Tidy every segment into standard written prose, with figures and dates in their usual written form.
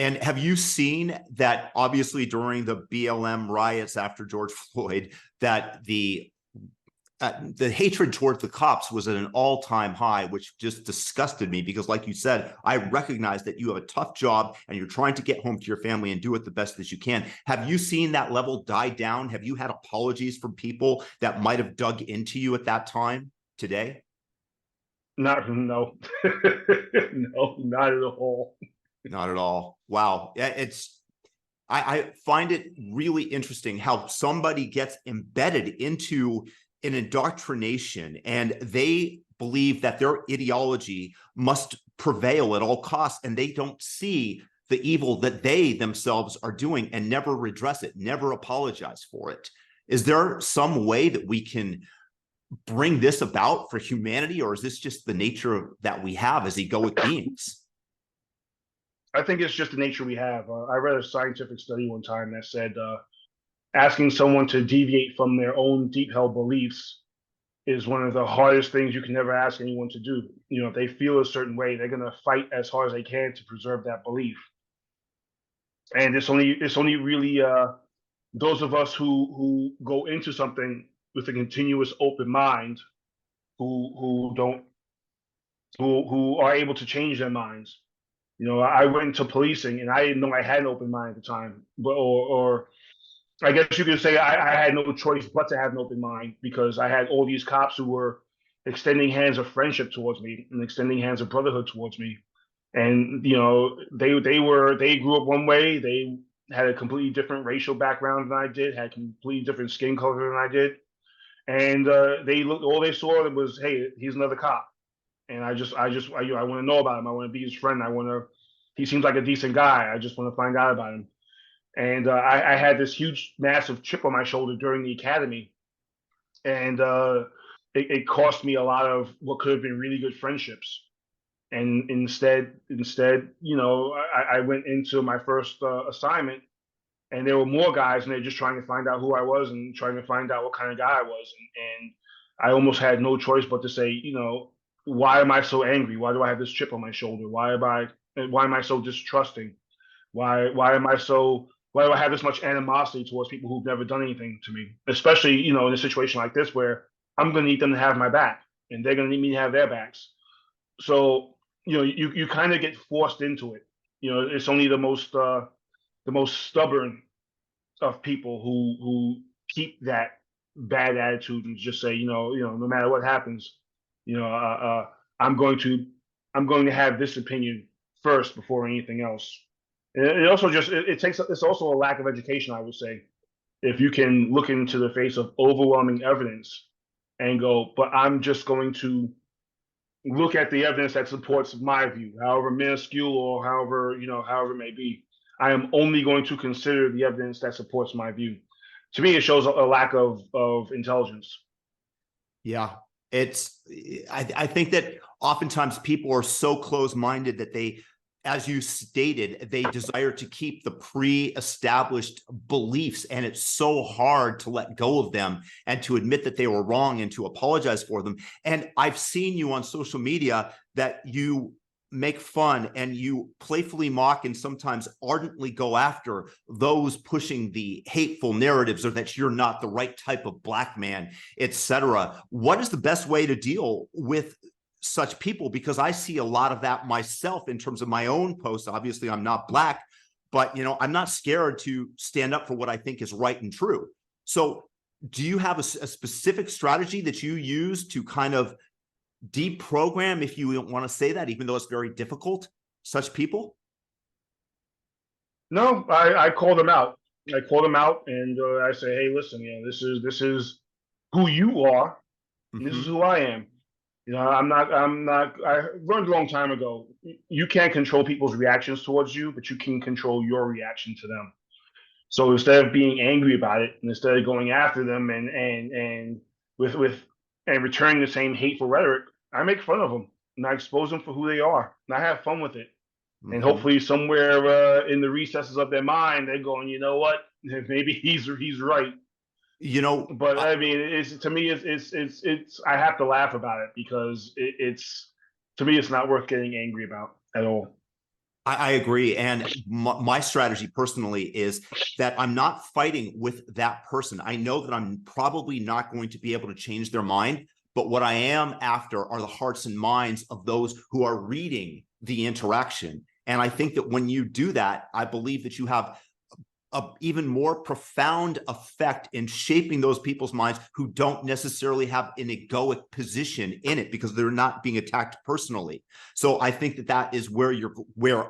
And have you seen that obviously during the BLM riots after George Floyd, that the hatred towards the cops was at an all-time high, which just disgusted me because, like you said, I recognize that you have a tough job and you're trying to get home to your family and do it the best as you can. Have you seen that level die down? Have you had apologies from people that might have dug into you at that time today? No, no, not at all. Not at all. Wow. I find it really interesting how somebody gets embedded into an indoctrination and they believe that their ideology must prevail at all costs, and they don't see the evil that they themselves are doing and never redress it, never apologize for it. Is there some way that we can bring this about for humanity, or is this just the nature that we have as egoic beings? I think it's just the nature we have. I read a scientific study one time that said asking someone to deviate from their own deep held beliefs is one of the hardest things you can ever ask anyone to do. You know, if they feel a certain way, they're going to fight as hard as they can to preserve that belief. And it's only really those of us who go into something with a continuous open mind who don't who are able to change their minds. You know, I went into policing and I didn't know I had an open mind at the time, but or I guess you could say I had no choice but to have an open mind because I had all these cops who were extending hands of friendship towards me and extending hands of brotherhood towards me. And you know, they grew up one way. They had a completely different racial background than I did, had completely different skin color than I did, and they looked. All they saw was, hey, he's another cop, and I want to know about him. I want to be his friend. I want to. He seems like a decent guy. I just want to find out about him. And I had this huge, massive chip on my shoulder during the academy, and it cost me a lot of what could have been really good friendships. And instead, you know, I went into my first assignment, and there were more guys, and they're just trying to find out who I was and trying to find out what kind of guy I was. And I almost had no choice but to say, you know, why am I so angry? Why do I have this chip on my shoulder? Why am I so distrusting? Why am I so why do I have this much animosity towards people who've never done anything to me? Especially, you know, in a situation like this where I'm gonna need them to have my back and they're gonna need me to have their backs. So, you know, you kind of get forced into it. You know, it's only the most stubborn of people who keep that bad attitude and just say, no matter what happens, you know, I'm going to I'm going to have this opinion first before anything else. It also just it takes it's also a lack of education, I would say. If you can look into the face of overwhelming evidence and go, but I'm just going to look at the evidence that supports my view, however minuscule or however it may be. I am only going to consider the evidence that supports my view. To me, it shows a lack of intelligence. Yeah, it's I think that oftentimes people are so close-minded that they, as you stated, they desire to keep the pre-established beliefs, and it's so hard to let go of them and to admit that they were wrong and to apologize for them. And I've seen you on social media that you make fun and you playfully mock and sometimes ardently go after those pushing the hateful narratives, or that you're not the right type of black man, etc. What is the best way to deal with such people? Because I see a lot of that myself in terms of my own posts. Obviously, I'm not black, but I'm not scared to stand up for what I think is right and true. So do you have a specific strategy that you use to kind of deprogram, if you want to say that, even though it's very difficult, such people? No, I call them out. I call them out, and I say, hey, listen, this is who you are, and this is Mm-hmm. who I am. You know, I'm not. I learned a long time ago. You can't control people's reactions towards you, but you can control your reaction to them. So instead of being angry about it, and instead of going after them and with and returning the same hateful rhetoric, I make fun of them and I expose them for who they are, and I have fun with it. And Mm-hmm. hopefully, somewhere in the recesses of their mind, they're going, you know what? Maybe he's right. You know, But I mean, it's to me, it's I have to laugh about it because it's to me, it's not worth getting angry about at all. I agree. And my strategy personally is that I'm not fighting with that person. I know that I'm probably not going to be able to change their mind, but what I am after are the hearts and minds of those who are reading the interaction. And I think that when you do that, I believe that you have a even more profound effect in shaping those people's minds who don't necessarily have an egoic position in it because they're not being attacked personally. So I think that that is where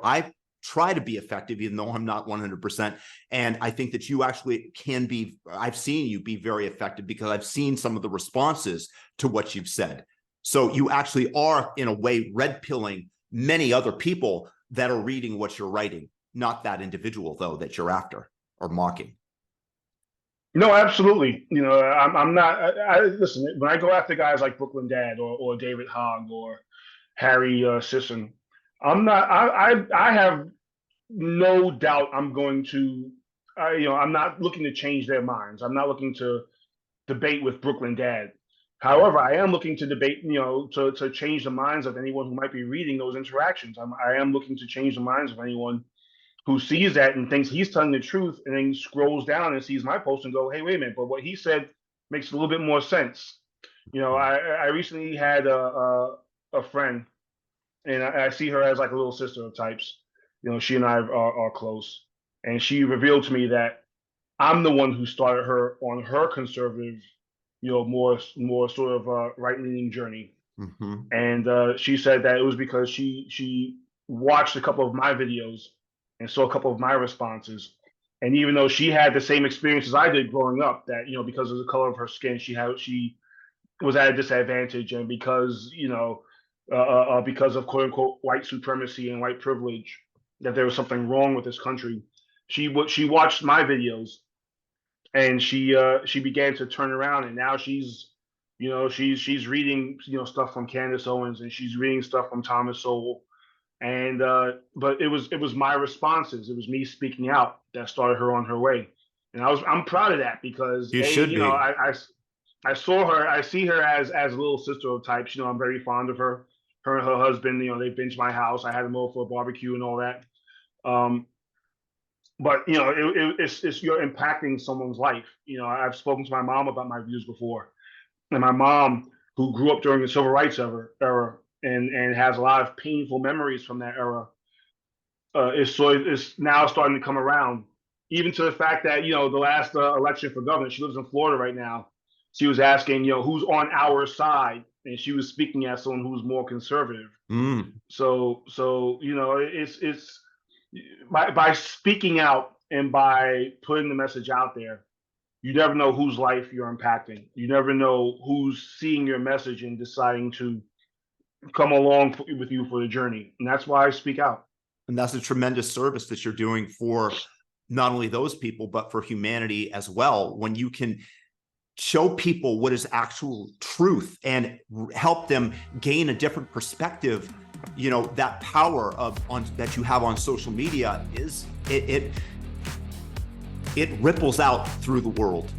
I try to be effective, even though I'm not 100%. And I think that you actually can be, I've seen you be very effective because I've seen some of the responses to what you've said. So you actually are, in a way, red pilling many other people that are reading what you're writing, not that individual, though, that you're after or mocking. No, absolutely. I'm not. Listen. When I go after guys like Brooklyn Dad or David Hogg or Harry Sisson, I'm not. I have no doubt I'm going to. I'm not looking to change their minds. I'm not looking to debate with Brooklyn Dad. However, I am looking to debate. To change the minds of anyone who might be reading those interactions. I am looking to change the minds of anyone who sees that and thinks he's telling the truth and then scrolls down and sees my post and go, hey, wait a minute, but what he said makes a little bit more sense. I recently had a friend, and I see her as like a little sister of types. She and I are close, and she revealed to me that I'm the one who started her on her conservative, more sort of right-leaning journey. Mm-hmm. And she said that it was because she watched a couple of my videos and saw a couple of my responses. And even though she had the same experiences I did growing up, that because of the color of her skin, she was at a disadvantage, and because because of quote unquote white supremacy and white privilege, that there was something wrong with this country. She watched my videos, and she began to turn around, and now she's reading stuff from Candace Owens, and she's reading stuff from Thomas Sowell. And but it was my responses. It was me speaking out that started her on her way, and I'm proud of that because You should be. I saw her. I see her as a little sister of types. I'm very fond of her. Her and her husband. They've been to my house. I had them over for a barbecue and all that. But it's you're impacting someone's life. I've spoken to my mom about my views before, and my mom, who grew up during the civil rights era and has a lot of painful memories from that era, is now starting to come around, even to the fact that the last election for governor, she lives in Florida right now. She was asking who's on our side, and she was speaking as someone who's more conservative. So it's by speaking out and by putting the message out there, you never know whose life you're impacting. You never know who's seeing your message and deciding to come along with you for the journey. And that's why I speak out. And that's a tremendous service that you're doing for not only those people, but for humanity as well. When you can show people what is actual truth and help them gain a different perspective, that power that you have on social media is it ripples out through the world.